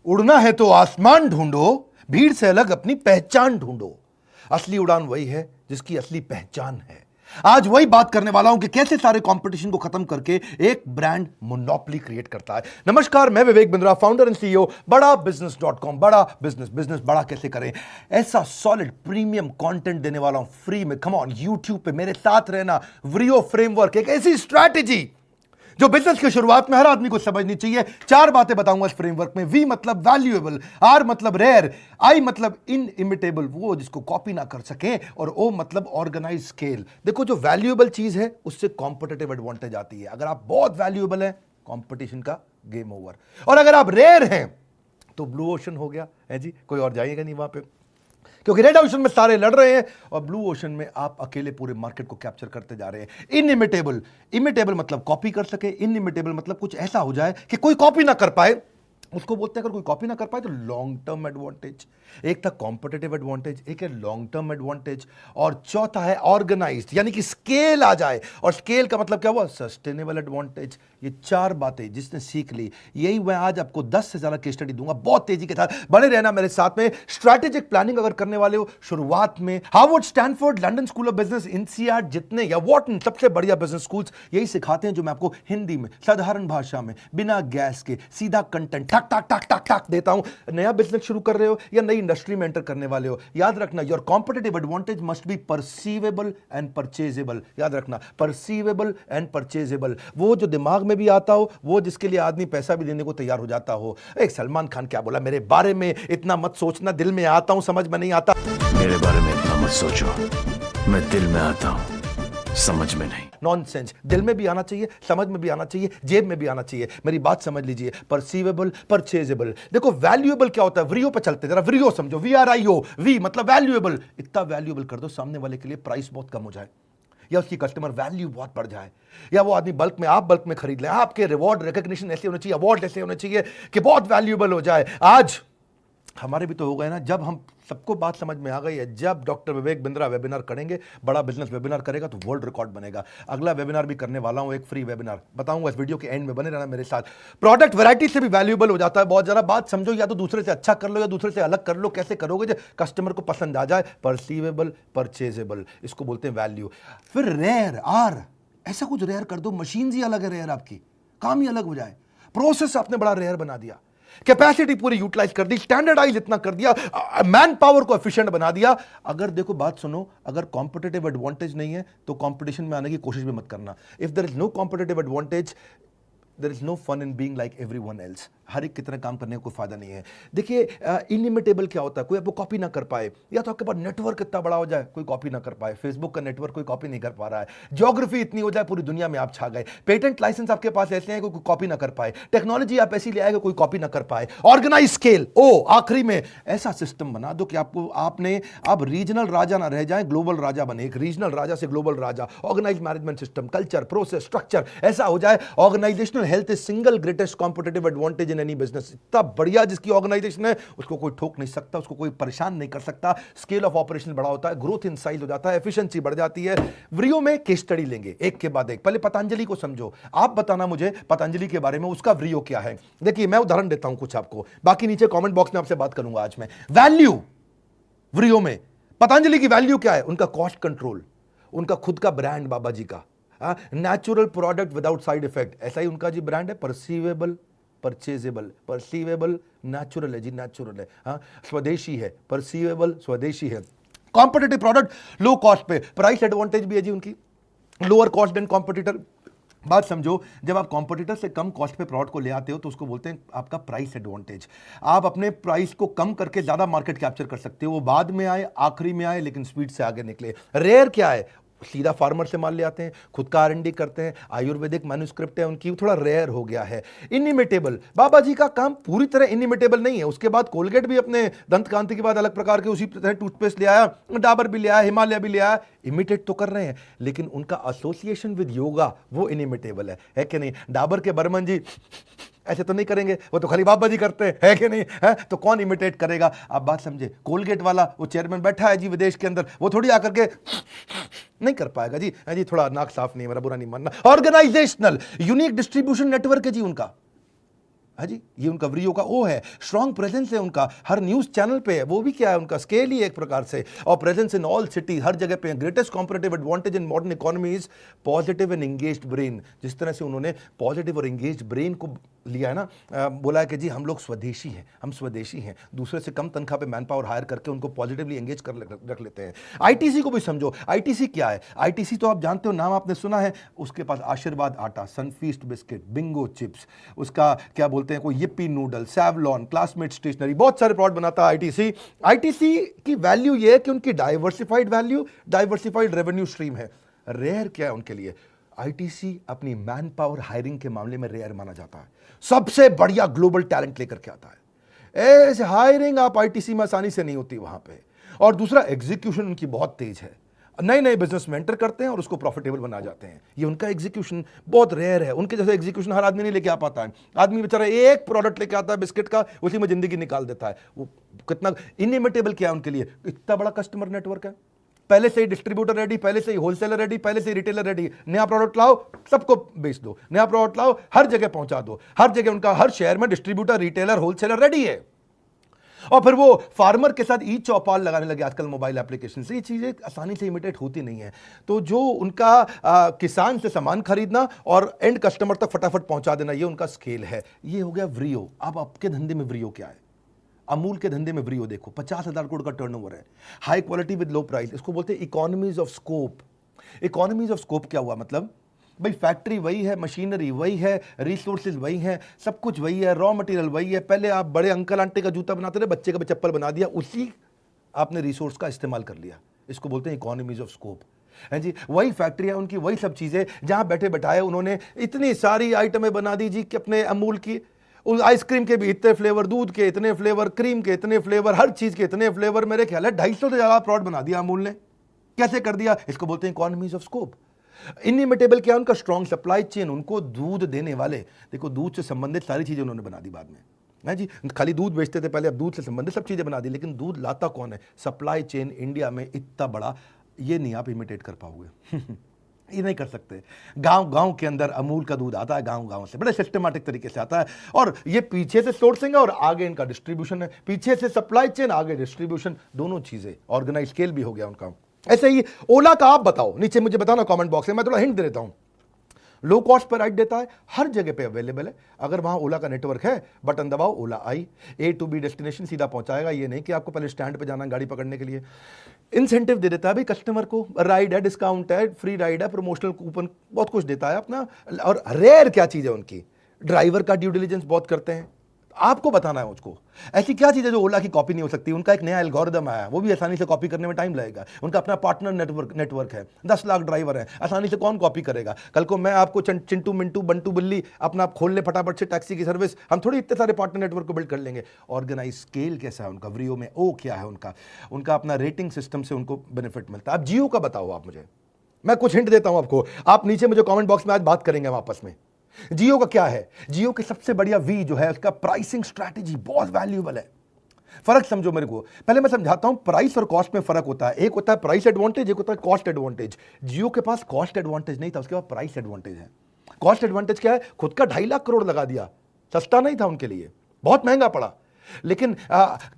उड़ना है तो आसमान ढूंढो, भीड़ से अलग अपनी पहचान ढूंढो। असली उड़ान वही है जिसकी असली पहचान है। आज वही बात करने वाला हूं कि कैसे सारे कंपटीशन को खत्म करके एक ब्रांड मोनोपोली क्रिएट करता है। नमस्कार, मैं Vivek Bindra, founder and CEO बड़ा बिजनेस.com। बड़ा बिजनेस बड़ा कैसे करें, ऐसा सॉलिड प्रीमियम कंटेंट देने वाला हूं फ्री में। कम ऑन, यूट्यूब पे मेरे साथ रहना। व्रियो फ्रेमवर्क, एक ऐसी स्ट्रैटेजी जो बिजनेस की शुरुआत में हर आदमी को समझनी चाहिए। 4 बातें बताऊंगा इस फ्रेमवर्क में। वी मतलब वैल्यूएबल, आर मतलब रेयर, आई मतलब इनइमिटेबल, वो जिसको कॉपी ना कर सके, और ओ मतलब ऑर्गेनाइज स्केल। देखो, जो वैल्यूएबल चीज है उससे कॉम्पिटिटिव एडवांटेज आती है। अगर आप बहुत वैल्यूएबल हैं, कंपटीशन का गेम ओवर। और अगर आप रेयर हैं तो ब्लू ओशन हो गया है जी, कोई और जाएगा नहीं वहां पे, क्योंकि रेड ओशन में सारे लड़ रहे हैं और ब्लू ओशन में आप अकेले पूरे मार्केट को कैप्चर करते जा रहे हैं। इनइमिटेबल, इमिटेबल मतलब कॉपी कर सके, इनइमिटेबल मतलब कुछ ऐसा हो जाए कि कोई कॉपी ना कर पाए, उसको बोलते हैं। अगर कोई कॉपी ना कर पाए तो लॉन्ग टर्म एडवांटेज। एक था कॉम्पिटिटिव एडवांटेज, एक है लॉन्ग टर्म एडवांटेज, और चौथा है ऑर्गेनाइज्ड, यानी कि स्केल आ जाए। और स्केल का मतलब क्या हुआ? Sustainable advantage. ये 4 बातें जिसने सीख ली, यही मैं आज आपको 10 से ज्यादा केस स्टडी दूंगा। बहुत तेजी के साथ बने रहना मेरे साथ में। स्ट्रैटेजिक प्लानिंग अगर करने वाले हो, शुरुआत में Harvard, Stanford, London School of business, INSEAD, जितने या वॉटन, सबसे बढ़िया बिजनेस स्कूल्स यही सिखाते हैं, जो मैं आपको हिंदी में साधारण भाषा में बिना गैस के सीधा कंटेंट टक टक टक टक टक देता हूं। नया बिजनेस शुरू कर रहे हो या नई इंडस्ट्री में एंटर करने वाले हो, याद रखना, your competitive advantage must be perceivable and purchasable. याद रखना, परसीवेबल एंड परचेजेबल, वो जो दिमाग में भी आता हो, वो जिसके लिए आदमी पैसा भी देने को तैयार हो जाता हो। एक सलमान खान क्या बोला मेरे बारे में, इतना मत सोचना, दिल में आता हूं, समझ में नहीं आता। मेरे बारे में इतना मत सोचो, मैं दिल में आता हूं, समझ में नहीं। नॉनसेंस, दिल में भी आना चाहिए, समझ में भी आना चाहिए, जेब में भी आना चाहिए। मेरी बात समझ लीजिए, परसीवेबल, परचेजेबल। देखो, वैल्यूएबल क्या होता है? व्रियो पे चलते, जरा व्रियो समझो, VRIO, वी मतलब वैल्यूएबल। इतना वैल्यूएबल कर दो सामने वाले के लिए प्राइस बहुत कम हो जाए, या उसकी कस्टमर वैल्यू बहुत बढ़ जाए, या वो आदमी बल्क में, आप बल्क में खरीद ले। आपके रिवॉर्ड रिकॉग्निशन ऐसे होने चाहिए, अवार्ड ऐसे होने चाहिए कि बहुत वैल्यूएबल हो जाए। आज हमारे भी तो हो गए ना, जब हम सबको बात समझ में आ गई है, जब डॉक्टर विवेक बिंद्रा वेबिनार करेंगे, बड़ा बिजनेस वेबिनार करेगा तो वर्ल्ड रिकॉर्ड बनेगा। अगला वेबिनार भी करने वाला हूं, एक फ्री वेबिनार बताऊंगा, इस वीडियो के एंड में बने रहना मेरे साथ। प्रोडक्ट वैरायटी से भी वैल्यूएबल हो जाता है बहुत। जरा बात समझो, या तो दूसरे से अच्छा कर लो या दूसरे से अलग कर लो। कैसे करोगे जो कस्टमर को पसंद आ जाए? परसीवेबल, परचेजेबल, इसको बोलते हैं वैल्यू। फिर रेयर, आर, ऐसा कुछ रेयर कर दो, मशीन ही अलग है रेयर, आपकी काम ही अलग हो जाए। प्रोसेस आपने बड़ा रेयर बना दिया, कैपेसिटी पूरी यूटिलाइज कर दी, स्टैंडर्डाइज इतना कर दिया, मैन पावर को एफिशिएंट बना दिया। अगर देखो, बात सुनो, अगर कॉम्पिटिटिव एडवांटेज नहीं है तो कंपटीशन में आने की कोशिश भी मत करना। If there is no competitive advantage, there is no fun in being like everyone else. हर एक की तरह काम करने का कोई फायदा नहीं है। देखिए, इनइमिटेबल क्या होता है? कोई आपको कॉपी ना कर पाए, या तो आपके पास नेटवर्क इतना बड़ा हो जाए कोई कॉपी ना कर पाए। फेसबुक का नेटवर्क कोई कॉपी नहीं कर पा रहा है। ज्योग्राफी इतनी हो जाए पूरी दुनिया में आप छा गए। पेटेंट लाइसेंस आपके पास ऐसे हैं कोई कॉपी ना कर पाए। टेक्नोलॉजी आप ऐसी ले आएगा कोई कॉपी ना कर पाए। ऑर्गेनाइज स्केल, ओ आखिरी में ऐसा सिस्टम बना दो कि आपने अब रीजनल राजा ना रह जाए, ग्लोबल राजा बने। एक रीजनल राजा से ग्लोबल राजा। Organise management system, culture, process, structure ऐसा हो जाए। Organisational health is single greatest competitive advantage in any business. इतना बढ़िया जिसकी ऑर्गेनाइजेशन है, उसको कोई ठोक नहीं सकता, उसको कोई परेशान नहीं कर सकता। स्केल ऑफ ऑपरेशन बड़ा होता है, ग्रोथ इन साइज हो जाता है, एफिशिएंसी बढ़ जाती है। व्रियो में केस स्टडी लेंगे एक के बाद एक। पहले पतंजलि को समझो, आप बताना मुझे पतंजलि के बारे में, उसका व्रियो क्या है। देखिए, मैं उदाहरण देता हूं कुछ आपको, बाकी नीचे कमेंट बॉक्स में आपसे बात करूंगा आज मैं। वैल्यू व्रियो में पतंजलि की वैल्यू क्या है? उनका कॉस्ट कंट्रोल, उनका खुद का ब्रांड बाबा जी का, natural product without side effect, ऐसा ही उनका जी ब्रांड है। परसीवेबल, परचेजेबल, परसीवेबल नेचुरल है जी, नेचुरल है। हाँ, स्वदेशी है, परसीवेबल स्वदेशी है। कॉम्पिटिटिव प्रोडक्ट, लो कॉस्ट पे, प्राइस एडवांटेज भी है जी उनकी, लोअर कॉस्ट देन कॉम्पिटिटर। बात समझो, जब आप कॉम्पिटिटर से कम कॉस्ट पे प्रोडक्ट को ले आते हो तो उसको बोलते हैं आपका प्राइस एडवांटेज। आप अपने प्राइस को कम करके ज्यादा मार्केट कैप्चर कर सकते हो। वो बाद में आए, आखिरी में आए, लेकिन स्पीड से आगे निकले। रेयर क्या है? सीधा फार्मर से माल ले आते हैं, खुद का R&D करते हैं, आयुर्वेदिक मैन्युस्क्रिप्ट है उनकी, थोड़ा रेयर हो गया है। इनइमिटेबल, बाबा जी का काम पूरी तरह इनइमिटेबल नहीं है। उसके बाद कोलगेट भी अपने दंत कांति के बाद अलग प्रकार के उसी तरह टूथपेस्ट ले आया, डाबर भी ले आया, हिमालय भी ले आया। इमिटेट तो कर रहे हैं, लेकिन उनका एसोसिएशन विद योगा वो इनइमिटेबल है कि नहीं? डाबर के बर्मन जी ऐसे तो नहीं करेंगे, वो तो खाली बाबा जी करते हैं, है कि नहीं? है तो कौन इमिटेट करेगा? आप बात समझे। कोलगेट वाला वो चेयरमैन बैठा है जी विदेश के अंदर, वो थोड़ी आकर के नहीं कर पाएगा जी। है जी, थोड़ा नाक साफ नहीं, मेरा बुरा नहीं मानना। ऑर्गेनाइजेशनल यूनिक डिस्ट्रीब्यूशन नेटवर्क है जी उनका। हाँ जी, ये उनका व्रियो का ओ है, स्ट्रॉन्ग प्रेजेंस है उनका, हर न्यूज़ चैनल पे है, वो भी क्या है उनका स्केल ही एक प्रकार से, और प्रेजेंस इन ऑल सिटी, हर जगह पे। Greatest competitive advantage in modern economy is positive and engaged brain. जिस तरह से उन्होंने पॉजिटिव और एंगेज्ड ब्रेन को लिया है ना, बोला है कि जी हम लोग स्वदेशी हैं, हम स्वदेशी हैं, दूसरे से कम तनख्वाह पे मैन पावर हायर करके उनको पॉजिटिवली एंगेज कर रख लेते हैं। आईटीसी को भी समझो, आईटीसी क्या है? आईटीसी तो आप जानते हो, नाम आपने सुना है, उसके पास आशीर्वाद आटा, सनफीस्ट बिस्किट, बिंगो चिप्स, उसका क्या बोलते हैं कोई yippee noodle, Savlon, Classmate stationery, बहुत सारे प्रोडक्ट बनाता है आईटीसी। आईटीसी की वैल्यू ये है कि उनकी diversified value, diversified revenue stream है। रेयर क्या है उनके लिए? आईटीसी अपनी मैन पावर हायरिंग के मामले में रेयर माना जाता है, सबसे बढ़िया ग्लोबल टैलेंट लेकर के आता है। ऐसे हायरिंग आप आईटीसी में आसानी से नहीं होती वहां पे। और दूसरा, एग्जीक्यूशन उनकी बहुत तेज है, नए नए बिजनेस में एंटर करते हैं और उसको प्रॉफिटेबल बना जाते हैं। ये उनका एग्जीक्यूशन बहुत रेयर है, उनके जैसे एग्जीक्यूशन हर आदमी नहीं लेके आ पाता है। आदमी बेचारा एक प्रोडक्ट लेके आता है बिस्किट का, उसी में जिंदगी निकाल देता है। वो कितना इनइमिटेबल क्या है उनके लिए, इतना बड़ा कस्टमर नेटवर्क है, पहले से ही डिस्ट्रीब्यूटर रेडी, पहले से ही होलसेलर रेडी, पहले से ही रिटेलर रेडी। नया प्रोडक्ट लाओ, सबको बेच दो, नया प्रोडक्ट लाओ, हर जगह पहुंचा दो, हर जगह उनका हर शहर में डिस्ट्रीब्यूटर, रिटेलर, होलसेलर रेडी है। और फिर वो फार्मर के साथ ई चौपाल लगाने लगे आजकल मोबाइल एप्लीकेशन से। ये चीजें आसानी से इमिटेट होती नहीं है। तो जो उनका किसान से सामान खरीदना और एंड कस्टमर तक फटाफट पहुंचा देना, ये उनका स्केल है। ये हो गया व्रियो। अब आपके धंधे में व्रियो क्या है? अमूल के धंधे में व्रियो देखो, 50,000 करोड़ का टर्नओवर है, high quality with low price. इसको बोलते हैं economies of scope. Economies of scope क्या हुआ? मतलब भाई फैक्ट्री वही है, मशीनरी वही है, रिसोर्सेज वही है, सब कुछ वही है, रॉ मटेरियल वही है। पहले आप बड़े अंकल आंटी का जूता बनाते थे, बच्चे का भी चप्पल बना दिया, उसी आपने रिसोर्स का इस्तेमाल कर लिया। इसको बोलते हैं इकोनॉमीज ऑफ स्कोप, है जी। वही फैक्ट्रियां उनकी, वही सब चीजें, जहां बैठे बैठाए उन्होंने इतनी सारी आइटमें बना दी जी कि अपने अमूल की, उस आइसक्रीम के भी इतने फ्लेवर, दूध के इतने फ्लेवर, क्रीम के इतने फ्लेवर, हर चीज के इतने फ्लेवर। मेरे ख्याल है 250 से ज्यादा प्रोडक्ट बना दिया अमूल ने। कैसे कर दिया? इसको बोलते हैं इकोनॉमीज ऑफ स्कोप। इनइमिटेबल क्या? उनका स्ट्रॉन्ग सप्लाई चेन, उनको दूध देने वाले, देखो दूध से संबंधित सारी चीजें उन्होंने बना दी बाद में, है जी। खाली दूध बेचते थे पहले, अब दूध से संबंधित सब चीजें बना दी। लेकिन दूध लाता कौन है? सप्लाई चेन इंडिया में इतना बड़ा, ये नहीं आप इमिटेट कर पाओगे। ये नहीं कर सकते। गांव गांव के अंदर अमूल का दूध आता है, गांव गांव से बड़े सिस्टमैटिक तरीके से आता है। और ये पीछे से सोर्सिंग है और आगे इनका डिस्ट्रीब्यूशन है। पीछे से सप्लाई चेन, आगे डिस्ट्रीब्यूशन, दोनों चीजें। ऑर्गेनाइज स्केल भी हो गया उनका। ऐसे ही ओला का आप बताओ, नीचे मुझे बताना कमेंट बॉक्स में, मैं थोड़ा हिंट दे देता हूं। लो कॉस्ट पर राइड देता है, हर जगह पे अवेलेबल है। अगर वहां ओला का नेटवर्क है, बटन दबाओ, ओला आई, ए टू बी डेस्टिनेशन सीधा पहुंचाएगा। ये नहीं कि आपको पहले स्टैंड पे जाना गाड़ी पकड़ने के लिए। इंसेंटिव दे देता है भाई कस्टमर को, राइड है, डिस्काउंट है, फ्री राइड है, प्रमोशनल कूपन, बहुत कुछ देता है अपना। और रेयर क्या चीज है उनकी? ड्राइवर का ड्यू डिलिजेंस बहुत करते हैं, आपको बताना है मुझको। ऐसी क्या चीज है जो ओला की कॉपी नहीं हो सकती? उनका एक नया एल्गोरिदम आया, वो भी आसानी से कॉपी करने में टाइम लगेगा। उनका अपना पार्टनर नेटवर्क है, 10 लाख ड्राइवर है, आसानी से कौन कॉपी करेगा? कल को मैं आपको चिंटू मिंटू बंटू बिल्ली अपना खोल ले फटाफट से टैक्सी की सर्विस, हम थोड़ी इतने सारे पार्टनर नेटवर्क को बिल्ड कर लेंगे। ऑर्गेनाइज स्केल कैसा है उनका? व्रियो में ओ क्या है उनका? उनका अपना रेटिंग सिस्टम से उनको बेनिफिट मिलता है। अब जियो का बताओ आप मुझे, मैं कुछ हिंट देता हूं आपको, आप नीचे मुझे कॉमेंट बॉक्स में आज बात करेंगे हम आपस में। जियो का क्या है? जियो की सबसे बढ़िया वी जो है, उसका प्राइसिंग स्ट्रैटेजी बहुत वैल्यूएबल है। फर्क समझो मेरे को, पहले मैं समझाता हूं। प्राइस और कॉस्ट में फर्क होता है। एक होता है प्राइस एडवांटेज, एक होता है कॉस्ट एडवांटेज। जियो के पास कॉस्ट एडवांटेज नहीं था, उसके पास प्राइस एडवांटेज है। कॉस्ट एडवांटेज क्या है? खुद का 2.5 लाख करोड़ लगा दिया, सस्ता नहीं था उनके लिए, बहुत महंगा पड़ा। लेकिन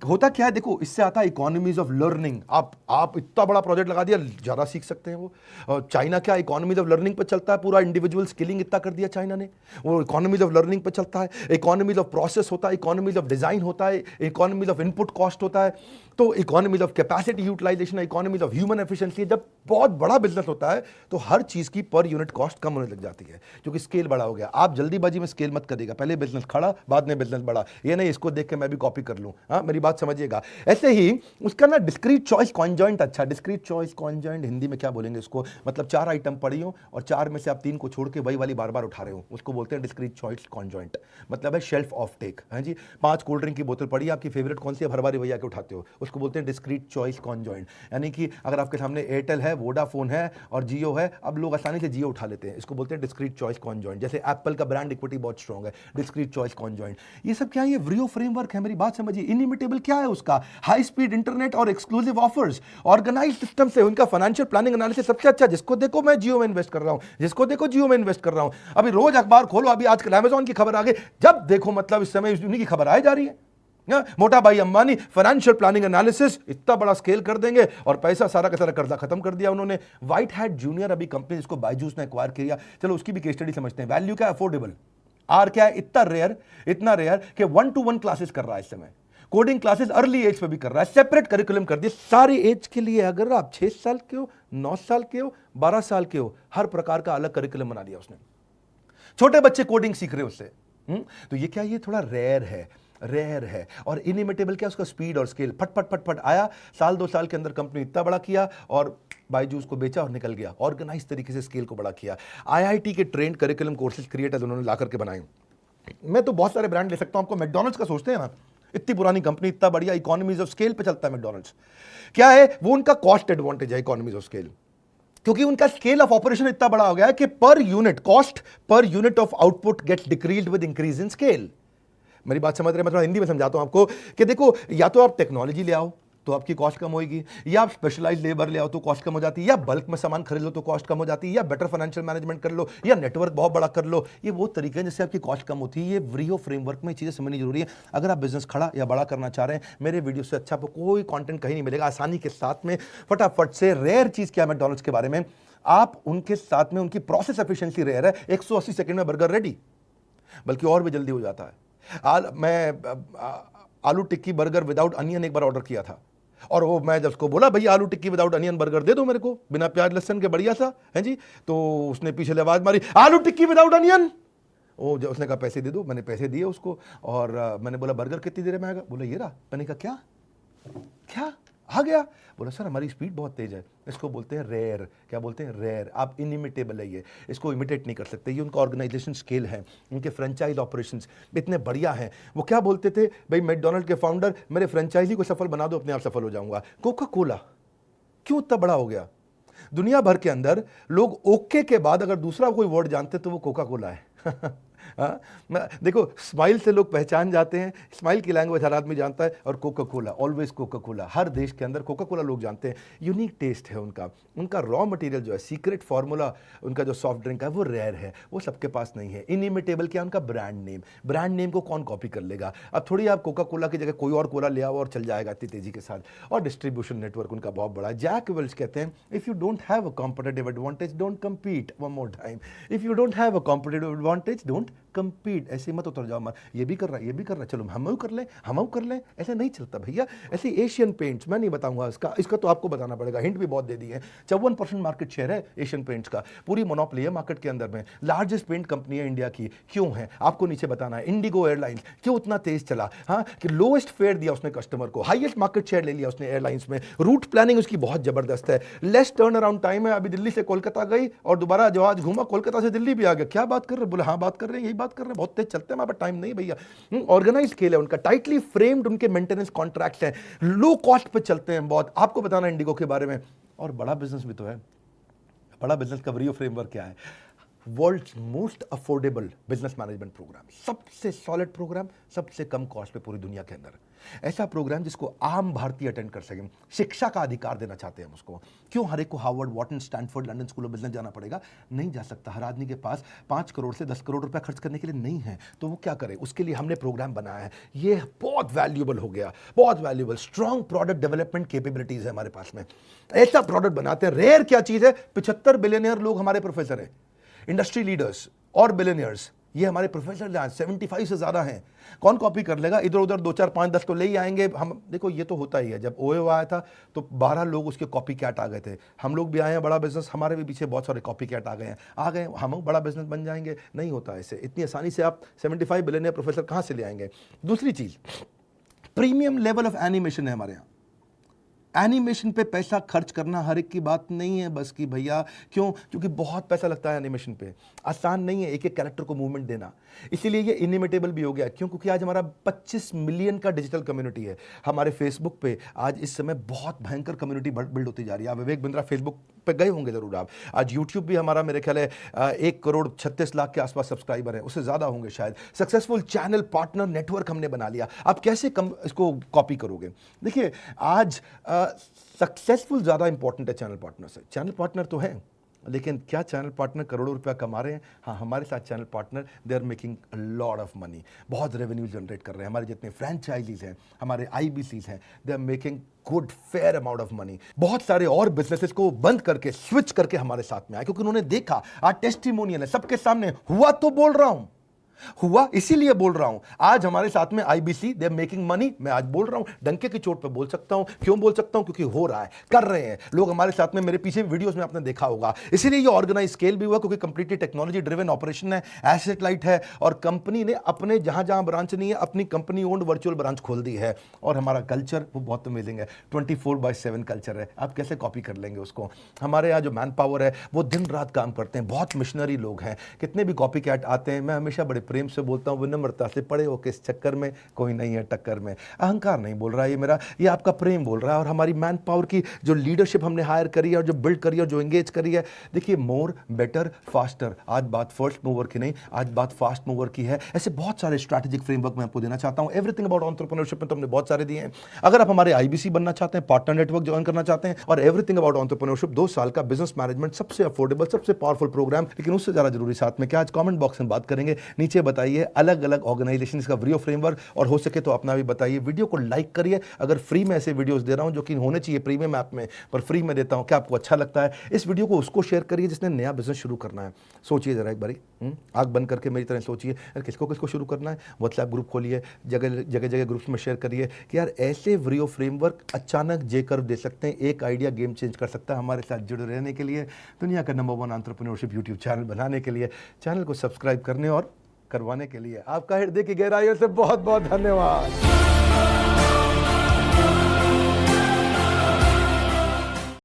होता क्या है, देखो इससे आता है इकोनॉमीज ऑफ लर्निंग। आप इतना बड़ा प्रोजेक्ट लगा दिया, ज्यादा सीख सकते हैं वो। चाइना क्या इकोनॉमीज ऑफ लर्निंग पे चलता है, पूरा इंडिविजुअल स्किलिंग इतना कर दिया चाइना ने, वो इकोनॉमीज ऑफ लर्निंग पे चलता है। इकोनॉमीज ऑफ प्रोसेस होता है, इकोनॉमीज ऑफ डिजाइन होता है, इकोनॉमीज ऑफ इनपुट कॉस्ट होता है, तो economies of capacity utilisation, economies of human efficiency. जब बहुत बड़ा बिजनेस होता है तो हर चीज की पर यूनिट कॉस्ट कम होने लग जाती है, क्योंकि स्केल बड़ा हो गया। आप जल्दीबाजी में स्केल मत करिएगा, पहले बिजनेस खड़ा, बाद में बिजनेस बड़ा। ये नहीं इसको देख के मैं भी कॉपी कर लूं, मेरी बात समझिएगा। ऐसे ही उसका ना डिस्क्रीट चॉइस कॉन्जॉइंट, अच्छा डिस्क्रीट चॉइस कॉन्जॉइंट हिंदी में क्या बोलेंगे इसको? मतलब 4 आइटम पड़ी हो और 4 में से आप 3 को छोड़ के वही वाली बार बार उठा रहे हो, उसको बोलते हैं डिस्क्रीट चॉइस कॉन्जॉइंट। मतलब है शेल्फ ऑफ टेक, है जी। 5 कोल्ड ड्रिंक की बोतल पड़ी, आपकी फेवरेट कौन सी है? हर बार वही आके उठाते हो, उसको बोलते हैं डिस्क्रीट चॉइस कॉन्जॉइंट। यानी कि अगर आपके सामने एयरटेल है, वोडाफोन है और जियो है, अब लोग आसानी से जियो उठा लेते हैं, इसको बोलते हैं डिस्क्रीट चॉइस कॉन्जॉइंट। जैसे एप्पल का ब्रांड इक्विटी बहुत स्ट्रॉन्ग है, डिस्क्रीट चॉइस कॉन्जॉइंट। ये सब क्या है? ये व्रियो फ्रेमवर्क है मेरी बात समझिए, इनिमिटेबल क्या है उसका? हाई स्पीड इंटरनेट और एक्सक्लूसिव ऑफर्स, ऑर्गेनाइज सिस्टम से उनका फाइनेंशियल प्लानिंग एनालिसिस सबसे अच्छा। जिसको देखो मैं जियो में इन्वेस्ट कर रहा हूं, जिसको देखो जियो में इन्वेस्ट कर रहा हूं। अभी रोज अखबार खोलो, अभी आजकल अमेजॉन की खबर आ गई, जब देखो मतलब इस समय उन्हीं की खबर आ जा रही है। मोटा भाई अंबानी फाइनेंशियल प्लानिंग एनालिसिस इतना बड़ा स्केल कर देंगे और पैसा सारा का सारा कर्जा खत्म कर दिया उन्होंने। व्हाइट हैट जूनियर अभी कंपनी जिसको बायजूस ने एक्वायर किया, चलो उसकी भी केस स्टडी समझते हैं। वैल्यू क्या? अफोर्डेबल। आर क्या है? इतना रेयर कि 1-to-1 क्लासेस कर रहा है इस समय, कोडिंग क्लासेस अर्ली एज पे भी कर रहा है, सेपरेट करिकुलम कर दिए सारी एज के लिए। अगर आप 6 साल के हो, 9 साल के हो, 12 साल के हो, हर प्रकार का अलग करिकुलम बना दिया उसने। छोटे बच्चे कोडिंग सीख रहे उससे। तो ये क्या, ये थोड़ा रेयर है। और इनिमिटेबल क्या? उसका स्पीड और स्केल। फट फट फट फट आया, साल 2 साल के अंदर कंपनी इतना बड़ा किया और बायजूस को बेचा और निकल गया। ऑर्गेनाइज तरीके से स्केल को बड़ा किया। आईआईटी के ट्रेंड करिकुलम कोर्सेज क्रिएटर्स उन्होंने ला करके बनाए। मैं तो बहुत सारे ब्रांड ले सकता हूं आपको। मैकडॉनल्ड्स का सोचते हैं ना, इतनी पुरानी कंपनी, इतना बढ़िया, इकोनॉमीज ऑफ स्केल पे चलता है मैकडॉनल्ड्स। क्या है वो? उनका कॉस्ट एडवांटेज है, इकोनॉमीज ऑफ स्केल, क्योंकि उनका स्केल ऑफ ऑपरेशन इतना बड़ा हो गया है कि per unit cost, per unit of output gets decreased with increase in scale. मेरी बात समझ रहे हैं? मैं थोड़ा हिंदी में समझाता हूं आपको कि देखो, या तो आप टेक्नोलॉजी ले आओ तो आपकी कॉस्ट कम होगी, या आप स्पेशलाइज लेबर ले आओ तो कॉस्ट कम हो जाती है, या बल्क में सामान खरीद लो तो कॉस्ट कम हो जाती है, या बेटर फाइनेंशियल मैनेजमेंट कर लो, या नेटवर्क बहुत बड़ा कर लो। ये वो तरीके हैं जिससे आपकी कॉस्ट कम होती है। ये व्रियो फ्रेमवर्क में चीज़ें समझनी जरूरी है। अगर आप बिजनेस खड़ा या बड़ा करना चाह रहे हैं, मेरे वीडियो से अच्छा आपको कोई कंटेंट कहीं नहीं मिलेगा। आसानी के साथ में फटाफट से रेयर चीज़ क्या है मैकडॉनल्ड्स के बारे में, आप उनके साथ में उनकी प्रोसेस एफिशिएंसी रेयर है। 180 सेकंड में बर्गर रेडी, बल्कि और भी जल्दी हो जाता है। मैं आलू टिक्की बर्गर विदाउट अनियन एक बार ऑर्डर किया था, और वो मैं जब उसको बोला भैया आलू टिक्की विदाउट अनियन बर्गर दे दो मेरे को, बिना प्याज लहसुन के, बढ़िया सा है जी, तो उसने पीछे से आवाज मारी, आलू टिक्की विदाउट अनियन। वो जब उसने कहा पैसे दे दो, मैंने पैसे दिए उसको, और मैंने बोला बर्गर कितनी देर में आएगा? बोला ये रहा। मैंने कहा क्या क्या आ गया? बोला सर हमारी स्पीड बहुत तेज है। इसको बोलते हैं रेयर। क्या बोलते हैं? रेयर। आप इनिमिटेबल है, ये इसको इमिटेट नहीं कर सकते। ये उनका ऑर्गेनाइजेशन स्केल है, उनके फ्रेंचाइज ऑपरेशंस इतने बढ़िया हैं। वो क्या बोलते थे भाई मैकडॉनल्ड के फाउंडर, मेरे फ्रेंचाइजी को सफल बना दो, अपने आप सफल हो जाऊंगा। कोका कोला क्यों इतना बड़ा हो गया? दुनिया भर के अंदर लोग ओके के बाद अगर दूसरा कोई वर्ड जानते तो वो कोका कोला है। देखो, स्माइल से लोग पहचान जाते हैं, स्माइल की लैंग्वेज हर आदमी जानता है, और Coca Cola, always Coca Cola, हर देश के अंदर कोका कोला लोग जानते हैं। यूनिक टेस्ट है उनका रॉ मटेरियल जो है, सीक्रेट फार्मूला, उनका जो सॉफ्ट ड्रिंक है वो रेयर है, वो सबके पास नहीं है। इनिमिटेबल क्या? उनका ब्रांड नेम को कौन कॉपी कर लेगा? अब थोड़ी आप कोका कोला की जगह कोई और कोला ले आओ और चल जाएगा इतनी तेजी के साथ। और डिस्ट्रीब्यूशन नेटवर्क उनका बहुत बड़ा है। जैक वेल्च कहते हैं, if you don't have a competitive advantage don't compete. One more time, if you don't have a competitive advantage don't compete. ऐसे मत उतर जाओ, ये भी कर रहा है, चलो हम कर लें, ऐसे नहीं चलता भैया। ऐसे एशियन पेंट्स, मैं नहीं बताऊंगा इसका तो आपको बताना पड़ेगा, हिंट भी बहुत दे दी है। 54% मार्केट शेयर है एशियन पेंट्स का, पूरी मोनोपोली है मार्केट के अंदर में। लार्जेस्ट पेंट कंपनी है इंडिया की। क्यों है आपको नीचे बताना है। इंडिगो एयरलाइंस क्यों उतना तेज चला? हाँ, कि लोएस्ट फेयर दिया उसने कस्टमर को, हाईएस्ट मार्केट शेयर ले लिया उसने एयरलाइंस में। रूट प्लानिंग उसकी बहुत जबरदस्त है, लेस टर्न अराउंड टाइम है। अभी दिल्ली से कोलकाता गई और दोबारा जहाज घूमा, कोलकाता से दिल्ली भी आ गया। क्या बात कर रहे? बोले हाँ बात कर रहे हैं, यही बात कर रहे हैं, बहुत तेज चलते हैं, हमारे पास टाइम नहीं भैया। ऑर्गेनाइज खेल है उनका, टाइटली फ्रेम्ड उनके मेंटेनेंस कॉन्ट्रैक्ट्स हैं, लो कॉस्ट पे चलते हैं बहुत। आपको बताना इंडिगो के बारे में। और बड़ा बिजनेस भी तो है। बड़ा बिजनेस का वरीयो फ्रेमवर्क क्या है? World's most affordable business management program, सबसे सॉलिड प्रोग्राम, सबसे कम कॉस्ट पे पूरी दुनिया के अंदर। ऐसा प्रोग्राम जिसको आम भारतीय अटेंड कर सकें। शिक्षा का अधिकार देना चाहते हैं हम उसको। क्यों हर एक को Harvard, Wharton, Stanford, London School of Business जाना पड़ेगा? नहीं जा सकता। हर आदमी के पास 5 करोड़ से 10 करोड़ रुपया खर्च करने के लिए नहीं है, तो वो क्या करे? उसके लिए हमने प्रोग्राम बनाया है। ये बहुत वैल्यूएबल हो गया, बहुत valuable. Strong product development capabilities है हमारे पास में। ऐसा प्रोडक्ट बनाते हैं। रेयर क्या चीज है? 75 बिलियनियर लोग हमारे प्रोफेसर हैं, इंडस्ट्री लीडर्स और बिलियनियर्स, ये हमारे प्रोफेसर 75 से ज्यादा हैं। कौन कॉपी कर लेगा? इधर उधर 2 4 5 10 तो ले ही आएंगे हम। देखो ये तो होता ही है। जब ओयो आया था तो 12 लोग उसके कॉपी कैट आ गए थे। हम लोग भी आए हैं, बड़ा बिजनेस, हमारे भी पीछे बहुत सारे कॉपी कैट आ गए, हम बड़ा बिजनेस बन जाएंगे। नहीं होता ऐसे, इतनी आसानी से आप 75 बिलियनियर प्रोफेसर कहां से ले आएंगे? दूसरी चीज, प्रीमियम लेवल ऑफ एनिमेशन है हमारे यहाँ। एनिमेशन पे पैसा खर्च करना हर एक की बात नहीं है बस की भैया। क्यों? क्योंकि बहुत पैसा लगता है एनिमेशन पे, आसान नहीं है एक एक कैरेक्टर को मूवमेंट देना। इसीलिए ये इनिमिटेबल भी हो गया। क्यों? क्योंकि आज हमारा 25 मिलियन का डिजिटल कम्युनिटी है। हमारे फेसबुक पे आज इस समय बहुत भयंकर कम्युनिटी बिल्ड होती जा रही है। आप विवेक बिंद्रा फेसबुक पे गए होंगे जरूर आप। आज यूट्यूब भी हमारा मेरे ख्याल है 1,36,00,000 के आसपास सब्सक्राइबर हैं, उससे ज़्यादा होंगे शायद। सक्सेसफुल चैनल पार्टनर नेटवर्क हमने बना लिया। आप कैसे इसको कॉपी करोगे? देखिए आज सक्सेसफुल ज़्यादा इंपॉर्टेंट है चैनल पार्टनर से। चैनल पार्टनर तो है, लेकिन क्या चैनल पार्टनर करोड़ों रुपया कमा रहे हैं? हाँ, हमारे साथ channel partner they are making a lot of money, बहुत रेवेन्यू जनरेट कर रहे हैं। हमारे जितने फ्रेंचाइजीज हैं, हमारे IBCs हैं, they are making good fair amount of money. बहुत सारे और बिजनेसेस को बंद करके स्विच करके हमारे साथ में आए, क्योंकि उन्होंने देखा आज टेस्टिमोनियल है सबके सामने, हुआ तो बोल रहा हूं, हुआ इसीलिए बोल रहा हूं। आज हमारे साथ में IBC they are making money, मैं आज बोल रहा हूं, डंके की चोट पे बोल सकता हूं। क्यों बोल सकता हूं? क्योंकि हो रहा है, कर रहे हैं लोग हमारे साथ में। मेरे पीछे वीडियोस में आपने देखा होगा, इसीलिए ये ऑर्गेनाइज स्केल भी हुआ, क्योंकि कंप्लीटली टेक्नोलॉजी ड्रिवन ऑपरेशन है, एसेट लाइट है, और कंपनी ने अपने जहां जहां ब्रांच नहीं है अपनी कंपनी ओन्ड वर्चुअल ब्रांच खोल दी है। और हमारा कल्चर वो बहुत अमेजिंग है, 24/7 कल्चर है। आप कैसे कॉपी कर लेंगे उसको? हमारे यहाँ जो मैन पावर है वो दिन रात काम करते हैं, बहुत मिशनरी लोग हैं। कितने भी कॉपी कैट आते हैं, मैं हमेशा बड़े प्रेम से बोलता हूँ, विनम्रता से, पड़े हो किस चक्कर में, कोई नहीं है टक्कर में। अहंकार नहीं बोल रहा है ये मेरा, ये आपका प्रेम बोल रहा है। और हमारी मैन पावर की जो लीडरशिप हमने हायर करी है और जो बिल्ड करी है और जो एंगेज करी है, देखिए मोर बेटर फास्टर। आज बात फर्स्ट मूवर की नहीं, आज बात फास्ट मूवर की है। ऐसे बहुत सारे स्ट्रैटेजिक फ्रेमवर्क मैं आपको देना चाहता हूं। एवरीथिंग अबाउट एंटरप्रेन्योरशिप में तो हमने बहुत सारे दिए हैं। अगर आप हमारे IBC बनना चाहते हैं, पार्टनर नेटवर्क ज्वाइन करना चाहते हैं, और एवरीथिंग अबाउट एंटरप्रेन्योरशिप 2 साल का बिजनेस मैनेजमेंट, सबसे अफोर्डेबल, सबसे पावरफुल प्रोग्राम, लेकिन उससे ज्यादा जरूरी साथ में क्या, आज कमेंट बॉक्स में बात करेंगे। नीचे बताइए अलग अलग ऑर्गेनाइजेशन का व्रियो फ्रेमवर्क, और हो सके तो अपना भी बताइए। वीडियो को लाइक करिए। अगर फ्री में ऐसे वीडियोस दे रहा हूं जो कि होने चाहिए प्रीमियम ऐप में, पर फ्री में देता हूं, क्या आपको अच्छा लगता है? इस वीडियो को उसको शेयर करिए जिसने नया बिजनेस शुरू करना है। सोचिए जरा एक बारी, आंख बंद करके मेरी तरह सोचिए, यार किसको किसको शुरू करना है। व्हाट्सएप ग्रुप खोलिए, जगह जगह ग्रुप्स में शेयर करिए कि यार ऐसे व्रियो फ्रेमवर्क अचानक जे कर्व दे सकते हैं, एक आइडिया गेम चेंज कर सकता है। हमारे साथ जुड़े रहने के लिए, दुनिया का नंबर 1 एंटरप्रेन्योरशिप यूट्यूब चैनल बनाने के लिए, चैनल को सब्सक्राइब करने और करवाने के लिए आपका हृदय की गहराइयों से बहुत बहुत धन्यवाद।